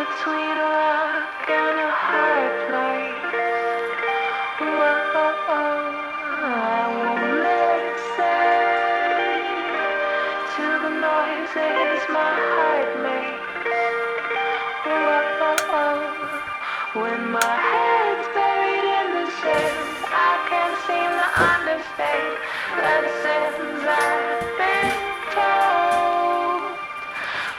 between a rock and a hard place. Whoa, I won't listen to the noises my heart makes. Whoa, when my head's buried in the sand, I can't seem to understand lessons I've been told.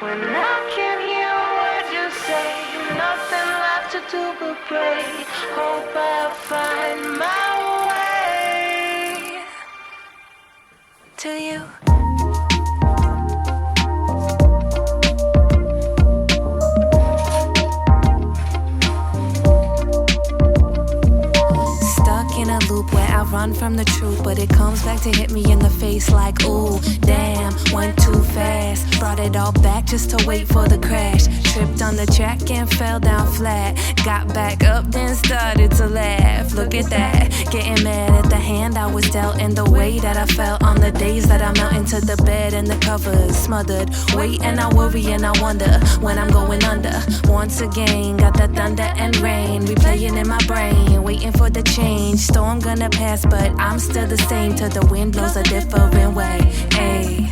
When I can't hear a word you say, nothing left to do but pray. Hope I'll find my way to you. In a loop where I run from the truth, but it comes back to hit me in the face like, ooh, damn, went too fast. Brought it all back just to wait for the crash. Tripped on the track and fell down flat. Got back up, then started to laugh. Look at that, getting mad at the hand I was dealt and the way that I felt on the days that I melt into the bed and the covers smothered. Wait and I worry and I wonder when I'm going under. Once again, got the thunder and rain replaying in my brain, waiting for the change. Storm gonna pass, but I'm still the same till the wind blows a different way. Ay.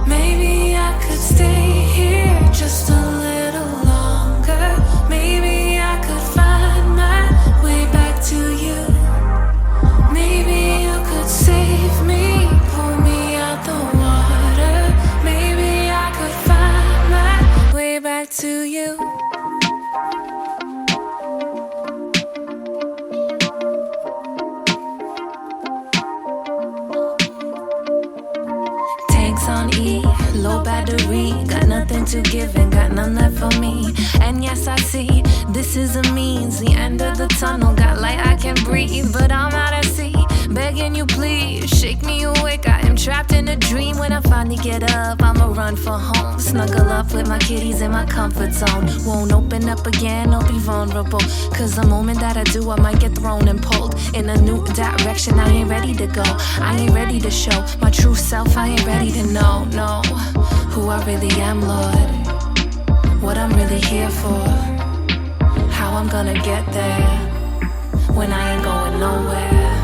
Maybe I could stay here just a little longer. Maybe I could find my way back to you. Maybe you could save me, pull me out the water. Maybe I could find my way back to you. On E, low battery, got nothing to give and got none left for me. And yes, I see, this is a means, the end of the tunnel. Got light, I can breathe, but I'm out at sea. Begging you please, shake me awake. I am trapped in a dream. When I finally get up, I'ma run for home. Snuggle up with my kitties in my comfort zone. Won't open up again, I'll be vulnerable. Cause the moment that I do, I might get thrown and pulled in a new direction. I ain't ready to go, I ain't ready to show my true self. I ain't ready to know, no, who I really am, Lord. What I'm really here for. How I'm gonna get there when I ain't going nowhere.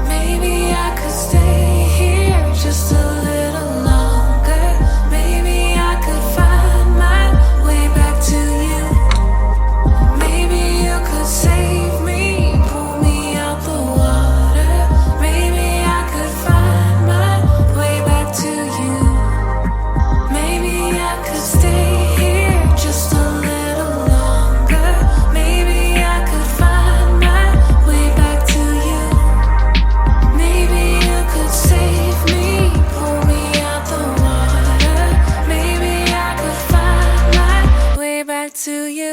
Maybe I could stay here just a little longer. Maybe I could find my way back to you. Maybe you could save me, pull me out the water. Maybe I could find my way back to you. Maybe I could stay here just a little longer. Maybe I could find my way back to you. Maybe you could save me, pull me out the water. Maybe I could find my way back to you.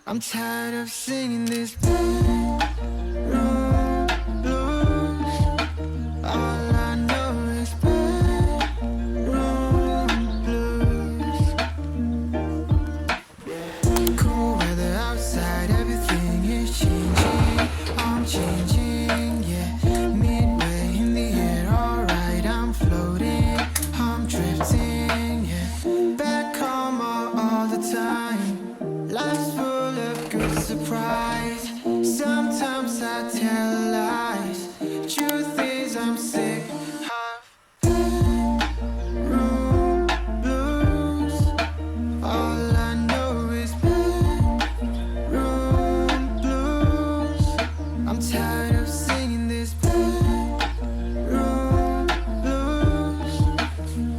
I'm tired of singing this bedroom blues. All I know is bedroom blues. Cool weather outside, everything is changing. I'm changing, yeah. Midway in the air, alright, I'm floating. I'm drifting, yeah. Back home all the time. Life's full of good surprise. Sometimes I tell lies. Truth is I'm sick of bedroom blues. All I know is bedroom blues. I'm tired of singing this bedroom blues.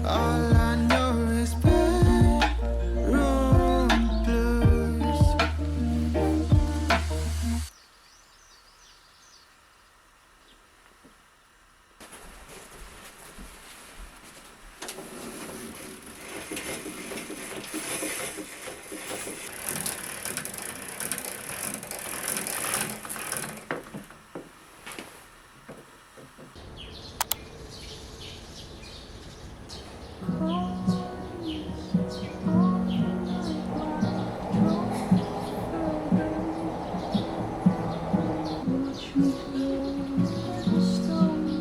All I know is bedroom blues. Watch me flow, stone,